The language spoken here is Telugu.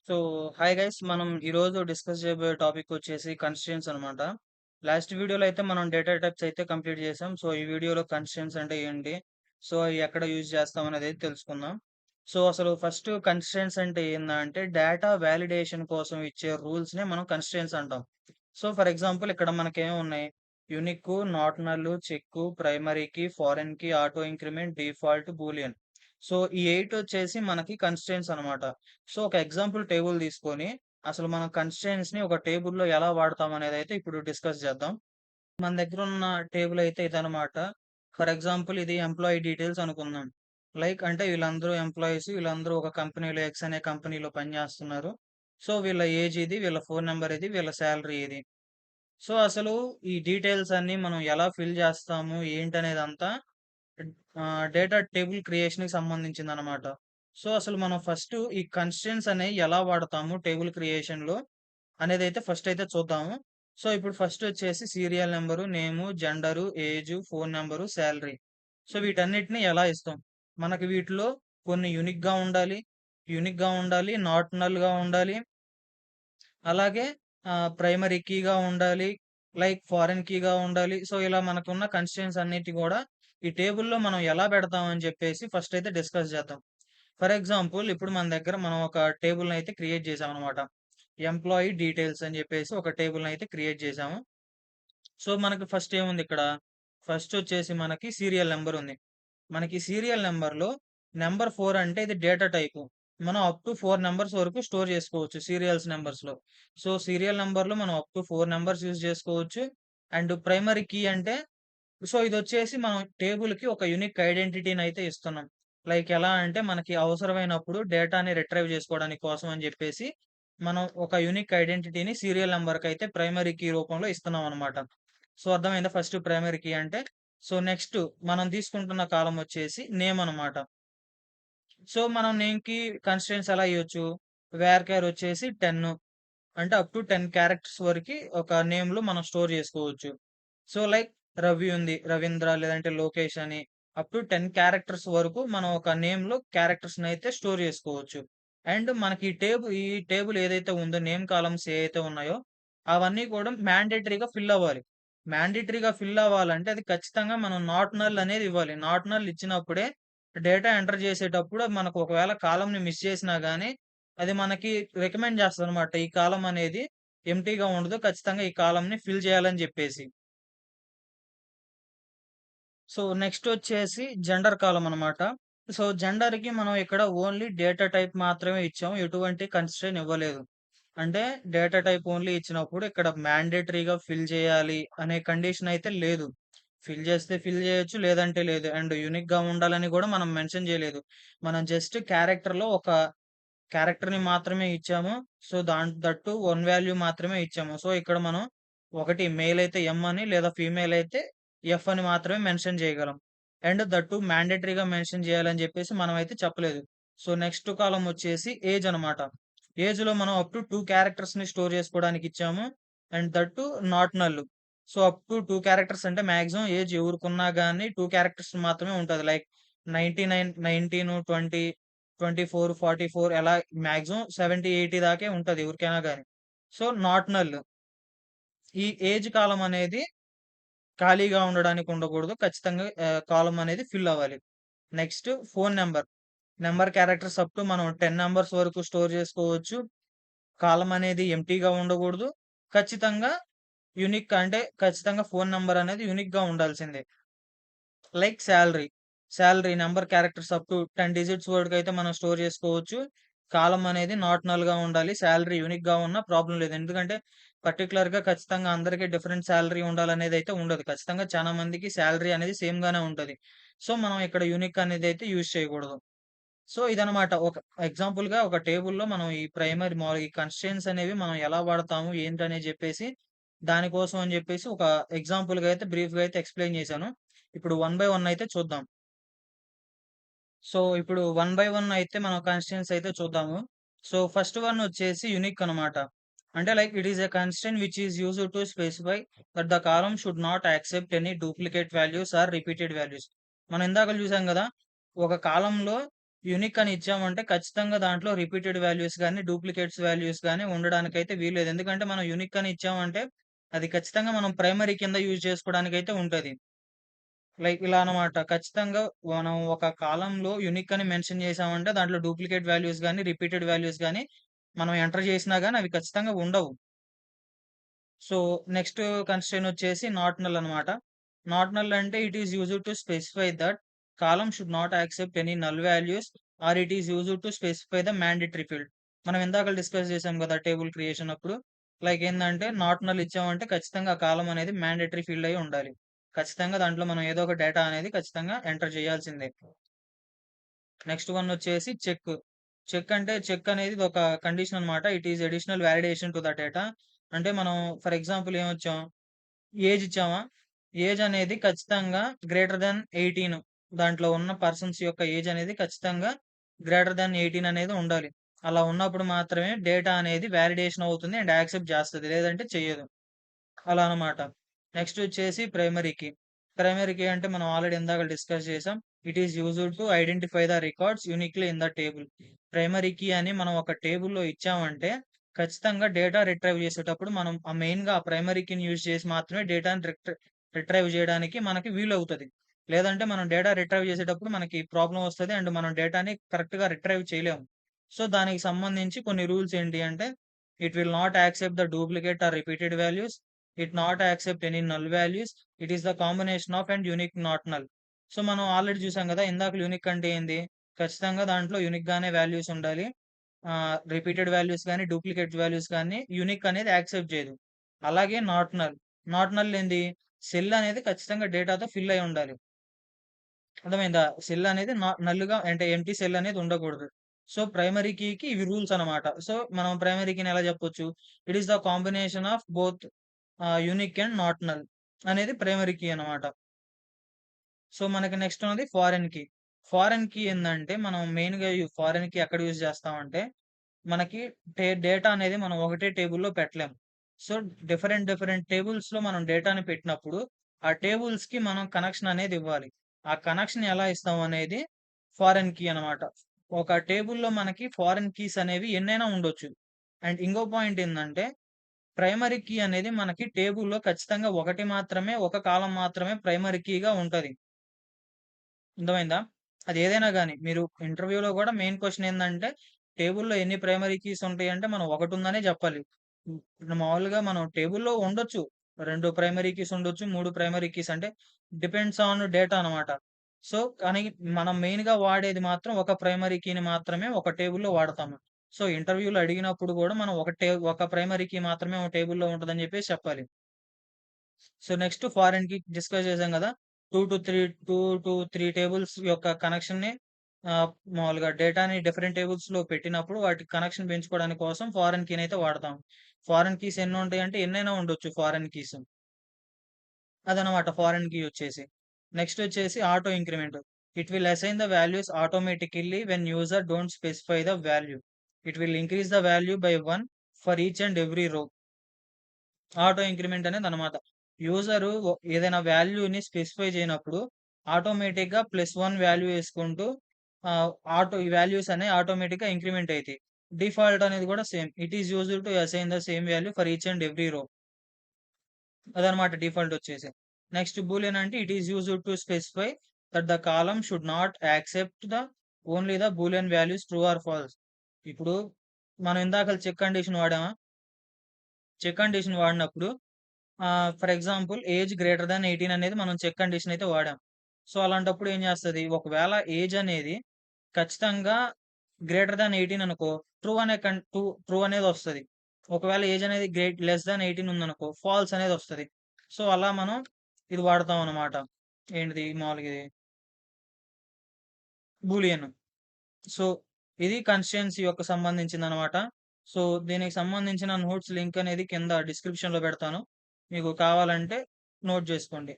So, hi guys. మనం ఈరోజు డిస్కస్ చేయబోయే టాపిక్ వచ్చేసి కన్‌స్ట్రెయింట్స్ అనమాట. లాస్ట్ వీడియోలో అయితే మనం డేటా టైప్స్ అయితే కంప్లీట్ చేసాం. సో, ఈ వీడియోలో కన్‌స్ట్రెయింట్స్ అంటే ఏంటి? సో, అయి ఎక్కడ యూజ్ చేస్తాం అనేది తెలుసుకుందాం. సో, అసలు ఫస్ట్ కన్‌స్ట్రెయింట్స్ అంటే ఏందంటే డేటా వాలిడేషన్ కోసం ఇచ్చే రూల్స్‌నే మనం కన్‌స్ట్రెయింట్స్ అంటాం. సో, ఫర్ ఎగ్జాంపుల్ ఇక్కడ మనకేమున్నాయి? యూనిక్, నాట్ నల్, చెక్, ప్రైమరీకి, ఫారెన్‌కి, auto increment, default, boolean. So, ఈ 8 వచ్చేసి మనకి కన్‌స్ట్రెయింట్స్ అనమాట. సో, ఒక ఎగ్జాంపుల్ టేబుల్ తీసుకొని, అసలు మనం కన్‌స్ట్రెయింట్స్‌ని ఒక టేబుల్‌లో ఎలా వాడతాం అనేదైతే ఇప్పుడు డిస్కస్ చేద్దాం. మన దగ్గరున్న టేబుల్ అయితే ఇదనమాట. ఫర్ ఎగ్జాంపుల్ ఇది ఎంప్లాయీ డీటెయిల్స్ అనుకుందాం. లైక్ అంటే వీళ్ళందరూ ఎంప్లాయీస్. వీళ్ళందరూ ఒక కంపెనీలో ఎక్స్ అనే కంపెనీలో పనిచేస్తున్నారు. సో, వీళ్ళ ఏజ్ ఇది, వీళ్ళ ఫోను నంబర్ ఇది, వీళ్ళ సాలరీ ఇది. సో, అసలు ఈ డీటెయిల్స్ అన్నీ మనం ఎలా ఫిల్ చేస్తాము ఏంటనేదంతా డేటా టేబుల్ క్రియేషన్‌కి సంబంధించిందనమాట. సో, అసలు మనం ఫస్టు ఈ కన్‌స్ట్రెయింట్స్ అనేయి ఎలా వాడతాము టేబుల్ క్రియేషన్‌లో అనేదైతే ఫస్టయితే చూద్దాము. సో, ఇప్పుడు ఫస్టొచ్చేసి serial number, name, gender, age, phone number, salary. So, వీటన్నిటిని ఎలా ఇస్తాం? మనకి వీటిలో కొన్ని యూనిక్‌గా ఉండాలి, నాట్ నల్‌గా ఉండాలి. అలాగే ప్రైమరీ కీగా ఉండాలి. లైక్ ఫారెన్ కీగా ఉండాలి. సో, ఇలా మనకున్న కన్‌స్ట్రెయింట్స్ అన్నిటి గూడా ఈ టేబుల్‌లో మనం ఎలా పెడతాం అని చెప్పేసి ఫస్ట్ అయితే డిస్కస్ చేద్దాం. ఫర్ ఎగ్జాంపుల్ ఇప్పుడు మన దగ్గర మనం ఒక టేబుల్‌నయితే క్రియేట్ చేసామనమాట. ఎంప్లాయీ డీటెయిల్స్ అని చెప్పేసి ఒక టేబుల్‌నయితే క్రియేట్ చేసాము. సో, మనకి ఫస్ట్ ఏముందిక్కడ? ఫస్ట్ వచ్చేసి మనకి సీరియల్ నంబర్ ఉంది. మనకి సీరియల్ నంబర్‌లో నంబర్ 4 అంటే ఇది డేటా టైపు. మనం అప్ టు 4 నంబర్స్ వరకు స్టోర్ చేసుకోవచ్చు సీరియల్స్ నంబర్స్‌లో. సో, సీరియల్ నంబర్‌లో మనం అప్ టు 4 నంబర్స్ యూజ్ చేసుకోవచ్చు. అండ్ ప్రైమరీ కీ అంటే సో, ఇదొచ్చేసి మనం టేబుల్‌కి ఒక యూనిక్ ఐడెంటిటీనైతే ఇస్తున్నాం. లైక్ ఎలా అంటే మనకి అవసరమైనప్పుడు డేటాని రిట్రైవ్ చేసుకోవడానికి కోసం అని జెప్పేసి, మనం ఒక యూనిక్ ఐడెంటిటీని సీరియల్ నంబర్‌కైతే ప్రైమరీ కీ రూపంలో ఇస్తున్నామనమాట. సో, అర్థమైందా ఫస్ట్ ప్రైమరీ కీ అంటే? సో, నెక్స్ట్ మనం తీసుకుంటున్న కాలమ్ వచ్చేసి నేమ్ అనమాట. సో, మనం నేమ్‌కి కన్‌స్ట్రెయింట్స్ ఎలా ఇయ్యొచ్చు? వేర్ వచ్చేసి 10 అంటే అప్ టు 10 క్యారెక్టర్స్ వరకి ఒక నేమ్‌లో మనం స్టోర్ జేసుకోవచ్చు. సో, లైక్ రవి ఉంది. రవీంద్ర లేదంటే లోకేష్ అని అప్ టు 10 క్యారెక్టర్స్ వరకు మనం ఒక నేమ్‌లో క్యారెక్టర్స్‌నైతే స్టోర్ జేసుకోవచ్చు. అండ్ మనకి ఈ టేబుల్ ఏదైతే ఉందో నేమ్ కాలమ్స్ ఏవైతే ఉన్నాయో అవన్నీ కూడా మ్యాండేటరీగా ఫిల్ అవ్వాలి. మ్యాండేటరీగా ఫిల్ అవ్వాలంటే అది ఖచ్చితంగా మనం నాట్ నల్ అనేది ఇవ్వాలి. నాట్ నల్ ఇచ్చినప్పుడే డేటా ఎంటర్ చేసేటప్పుడు మనకు ఒకవేళ కాలమ్‌ని మిస్ చేసినా గాని అది మనకి రికమెండ్ చేస్తదనమాట. ఈ కాలమ్ అనేది ఎంప్టీగా ఉండదు. ఖచ్చితంగా ఈ కాలమ్‌ని ఫిల్ చేయాలని జెప్పేసి. సో, నెక్స్టొచ్చేసి జెండర్ కాలమ్ అనమాట. సో, జెండర్‌కి మనం ఇక్కడ ఓన్లీ డేటా టైప్ మాత్రమే ఇచ్చాము. ఎటువంటి కన్‌స్ట్రెయిన్ ఇవ్వలేదు. అంటే డేటా టైప్ ఓన్లీ ఇచ్చినప్పుడు ఇక్కడ మ్యాండేటరీగా ఫిల్ చేయాలి అనే కండిషన్ అయితే లేదు. ఫిల్ చేస్తే ఫిల్ చేయొచ్చు. లేదంటే లేదు. అండ్ యూనిక్‌గా ఉండాలని గూడా మనం మెన్షన్ చేయలేదు. మనం జస్ట్ క్యారెక్టర్‌లో ఒక క్యారెక్టర్‌ని మాత్రమే ఇచ్చాము. So, that two one value మాత్రమే ఇచ్చాము. సో, ఇక్కడ మనం ఒకటి మేల్ అయితే ఎమ్ అని లేదా ఫీమేల్ అయితే ఎఫ్ అని మాత్రమే మెన్షన్ చేయగలం. అండ్ దట్ టూ మ్యాండేటరీగా మెన్షన్ చేయాలని చెప్పేసి మనమైతే చెప్పలేదు. సో, నెక్స్ట్ కాలమ్ వచ్చేసి ఏజ్ అనమాట. ఏజ్‌లో మనం అప్ టు 2 క్యారెక్టర్స్‌ని స్టోర్ చేసుకోవడానికి ఇచ్చాము. And that two not null. So, up to 2 characters అంటే మాక్సిమం ఏజ్ ఎవరికున్నా గాని 2 క్యారెక్టర్స్ మాత్రమే ఉంటది. లైక్ 99, 19, 20, 24, 44 ఎలా మాక్సిమం 70, 80 దాకే ఉంటది ఎవరికైనా గాని. So, not null. ఈ ఏజ్ కాలమ్ అనేది ఖాళీగా ఉండడానికి ఉండకూడదు. ఖచ్చితంగా కాలమ్ అనేది ఫిల్ అవ్వాలి. Next phone number. Number characters up to మనం 10 నంబర్స్ వరకు స్టోర్ చేసుకోవచ్చు. కాలమ్ అనేది ఎంప్టీగా ఉండకూడదు. ఖచ్చితంగా ఖచ్చితంగా ఫోను నంబర్ అనేది యూనిక్‌గా ఉండాల్సిందే. Like salary. Salary number characters up to 10 digits వరకైతే మనం స్టోర్ చేసుకోవచ్చు. కాలమ్ అనేది నాట్ నల్‌గా ఉండాలి. సాలరీ యూనిక్‌గా ఉన్నా ప్రాబ్లమ్ లేదు. ఎందుకంటే పర్టిక్యులర్‌గా ఖచ్చితంగా అందరికి డిఫరెంట్ సాలరీ ఉండాలనేదైతే ఉండదు. ఖచ్చితంగా చానా మందికి సాలరీ అనేది సేమ్ గానే ఉంటది. సో, మనం ఇక్కడ యూనిక్ అనేదైతే యూజ్ చేయకూడదు. సో, ఇదనమాట. ఒక ఎగ్జాంపుల్‌గా ఒక టేబుల్‌లో మనం ఈ ప్రైమరీ ఈ కన్‌స్ట్రెయింట్స్ అనేవి మనం ఎలా వాడతాము, ఏంటనేది జెప్పేసి, దానికోసం అని జెప్పేసి ఒక ఎగ్జాంపుల్‌గా అయితే బ్రీఫ్‌గా అయితే ఎక్స్‌ప్లెయిన్ జేశాను. ఇప్పుడు వన్ బై వన్ అయితే చూద్దాం. సో, ఇప్పుడు వన్ బై వన్ అయితే మనం కన్‌స్ట్రెయింట్స్ అయితే చూద్దాము. సో, ఫస్ట్ వన్ వచ్చేసి యూనిక్ అనమాట. అంటే like it is a constraint which is used to specify that the column should not accept any duplicate values or repeated values. మనం ఇందాకల జూసాం గదా! ఒక కాలమ్‌లో యూనిక్ అని ఇచ్చామంటే ఖచ్చితంగా దాంట్లో రిపీటెడ్ వాల్యూస్ గాని, డూప్లికేట్స్ వాల్యూస్ గాని ఉండడానికైతే వీల్లేదు. ఎందుకంటే మనం యూనిక్ అని ఇచ్చామంటే అది ఖచ్చితంగా మనం ప్రైమరీ కింద యూజ్ చేసుకోవడానికైతే ఉంటది. లైక్ ఇలా అన్నమాట. ఖచ్చితంగా మనం ఒక కాలమ్‌లో యూనిక్ అని మెన్షన్ చేశామంటే దాంట్లో డూప్లికేట్ వాల్యూస్ గాని, రిపీటెడ్ వాల్యూస్ గాని మనం ఎంటర్ చేసినా గాని అవి ఖచ్చితంగా ఉండవు. సో, నెక్స్ట్ కన్‌స్ట్రెయిన్ వచ్చేసి నాట్ నల్ అన్నమాట. నాట్ నల్ అంటే it is used to specify that column should not accept any null values or it is used to specify the mandatory field. మనం ఇందాకల డిస్కస్ చేసాం కదా! టేబుల్ క్రియేషన్ అప్పుడు. లైక్ ఏందంటే నాట్ నల్ ఇచ్చామంటే ఖచ్చితంగా ఆ కాలమ్ అనేది మ్యాండేటరీ ఫీల్డ్ అయ్యి ఉండాలి. ఖచ్చితంగా దాంట్లో మనం ఏదో ఒక డేటా అనేది ఖచ్చితంగా ఎంటర్ చేయాల్సిందే. నెక్స్ట్ వన్ వచ్చేసి చెక్. చెక్ అనేది ఇదొక కండిషన్ అన్నమాట. It is additional validation to the data. అంటే మనం ఫర్ ఎగ్జాంపుల్ ఏమొచ్చాం ఏజ్ ఇచ్చామా? ఏజ్ అనేది ఖచ్చితంగా గ్రేటర్ థాన్ 18 దాంట్లో ఉన్న పర్సన్స్ యొక్క ఏజ్ అనేది ఖచ్చితంగా గ్రేటర్ థాన్ 18 అనేది ఉండాలి. అలా ఉన్నప్పుడు మాత్రమే డేటా అనేది వాలిడేషన్ అవుతుంది అండ్ యాక్సెప్ట్ చేస్తది. లేదంటే చెయ్యదు. అలా అన్నమాట. నెక్స్ట్ వచ్చేసి ప్రైమరీ కీ. ప్రైమరీ కీ అంటే మనం ఆల్రెడీ ఇందాక డిస్కస్ చేసాం. It is used to identify the records uniquely in the table. Primary key అని మనం ఒక టేబుల్‌లో ఇచ్చామంటే ఖచ్చితంగా డేటా రిట్రైవ్ చేసేటప్పుడు మనం మెయిన్‌గా ఆ ప్రైమరీ కీని యూజ్ చేసి మాత్రమే డేటాని రిట్రైవ్ చేయడానికి మనకి వీలవుతది. లేదంటే మనం డేటా రిట్రైవ్ చేసేటప్పుడు మనకి ప్రాబ్లమ్ వస్తది. అండ్ మనం డేటాని కరెక్ట్‌గా రిట్రైవ్ చేయలేము. సో, దానికి సంబంధించి కొన్ని రూల్స్ ఏంటి అంటే, it will not accept the duplicate or repeated values. It not accept any null values. It is the combination of and unique not null. So, మనం ఆల్రెడీ చూసాం గదా! ఇందాక యూనిక్ అంటే ఏంది? ఖచ్చితంగా దాంట్లో యూనిక్ గానే వాల్యూస్ ఉండాలి. రిపీటెడ్ వాల్యూస్ గాని, డూప్లికేట్ వాల్యూస్ గాని యూనిక్ అనేది యాక్సెప్ట్ చేయదు. అలాగే నాట్ నల్. నాట్ నల్ ఏంది? సెల్ అనేది ఖచ్చితంగా డేటాతో ఫిల్ అయ్యి ఉండాలి. అర్థమైందా? సెల్ అనేది నల్‌గా అంటే ఎంప్టీ సెల్ అనేది ఉండకూడదు. సో, ప్రైమరీ కీకి ఇవి రూల్స్ అన్నమాట. సో, మనం ప్రైమరీ కీని ఎలా చెప్పొచ్చు? It is the combination of both unique and not null అనేది ప్రైమరీ కీ అన్నమాట. సో, మనకి నెక్స్ట్ ఉన్నది ఫారెన్ కీ. ఫారెన్ కీ ఏందంటే మనం మెయిన్‌గా ఈ ఫారెన్ కీ ఎక్కడ యూజ్ చేస్తామంటే మనకి డేటా అనేది మనం ఒకటే టేబుల్‌లో పెట్టలేం. సో, డిఫరెంట్ టేబుల్స్‌లో మనం డేటాని పెట్టినప్పుడు, ఆ టేబుల్స్‌కి మనం కనెక్షన్ అనేది ఇవ్వాలి. ఆ కనెక్షన్ ఎలా ఇస్తాం అనేది ఫారెన్ కీ అనమాట. ఒక టేబుల్‌లో మనకి ఫారెన్ కీస్ అనేవి ఎన్నైనా ఉండొచ్చు. అండ్ ఇంకో పాయింట్ ఏందంటే, ప్రైమరీ కీ అనేది మనకి టేబుల్‌లో ఖచ్చితంగా ఒకటి మాత్రమే, ఒక కాలమ్ మాత్రమే ప్రైమరీ కీగా ఉంటది. అర్థమైందా? అదేదైనా గాని. మీరు ఇంటర్వ్యూలో గూడా మెయిన్ క్వెషన్ ఏందంటే, టేబుల్‌లో ఎన్ని ప్రైమరీ కీస్ ఉంటాయంటే, మనం ఒకటుందనే జెప్పాలి. ఇప్పుడు మామూలుగా మనం టేబుల్‌లో ఉండొచ్చు. 2 ప్రైమరీ కీస్ ఉండొచ్చు. 3 ప్రైమరీ కీస్ అంటే డిపెండ్స్ ఆన్ డేటా అనమాట. సో, కానీ మనం మెయిన్‌గా వాడేది మాత్రం ఒక ప్రైమరీ కీని మాత్రమే ఒక టేబుల్‌లో వాడతాము. సో, ఇంటర్వ్యూలో అడిగినప్పుడు గూడా మనం ఒక ప్రైమరీ కీ మాత్రమే ఒక టేబుల్‌లో ఉంటదని జెప్పేసి చెప్పాలి. సో, నెక్స్ట్ ఫారెన్‌కి డిస్కస్ చేసాం గదా! 2-3 టేబుల్స్ యొక్క కనెక్షన్‌ని ఆహ్, మామూలుగా డేటాని డిఫరెంట్ టేబుల్స్‌లో పెట్టినప్పుడు వాటి కనెక్షన్ పెంచుకోవడానికి కోసం ఫారెన్ కీనైతే వాడతాం. ఫారెన్ కీస్ ఎన్నుంటాయంటే ఎన్నైనా ఉండొచ్చు ఫారెన్ కీస్. అదనమాట ఫారెన్ కీ వచ్చేసి. నెక్స్ట్ వచ్చేసి auto increment. It will assign the values automatically when user don't specify the value. It will increase the value by 1 for each and every row. Auto increment అనేదనమాట. యూజరు ఏదైనా వాల్యూని స్పెసిఫై చేయనప్పుడు ఆటోమేటిక్‌గా +1 వాల్యూ యేసుకుంటూ ఆహ్, ఈ వాల్యూస్ అనేవి ఆటోమేటిక్‌గా ఇంక్రిమెంట్ అయితాయి. డిఫాల్ట్ అనేది కూడా same. It is used to assign the same value for each and every row. అదనమాట డిఫాల్ట్ వచ్చేసి. నెక్స్ట్ బూలియన్ అంటే it is used to specify that the column should not accept only the boolean values true or false. ఇప్పుడు మనం ఇందాకల చెక్ కండిషన్ వాడామా? చెక్ కండిషన్ వాడినప్పుడు for example age greater than 18 అనేది మనం చెక్ కండిషన్ అయితే వాడాం. సో, అలాంటప్పుడు ఏం చేస్తది? ఒకవేళ ఏజ్ అనేది ఖచ్చితంగా గ్రేటర్ థాన్ 18 అనుకో, ట్రూ అనే కన్ ట్రూ ట్రూ అనేదొస్తది. ఒకవేళ ఏజ్ అనేది లెస్ థాన్ 18 ఉందనుకో, ఫాల్స్ అనేదొస్తది. సో, అలా మనం ఇది వాడతాం అన్నమాట. ఏంటిది మామూలుగా ఇది బూలియన్. సో, ఇది కన్‌స్టిట్యుయెన్సీ యొక్క సంబంధించిందనమాట. సో, దీనికి సంబంధించిన నోట్స్ లింక్ అనేది కింద డిస్క్రిప్షన్‌లో పెడతాను. మీకు కావాలంటే నోట్ జేసుకోండి.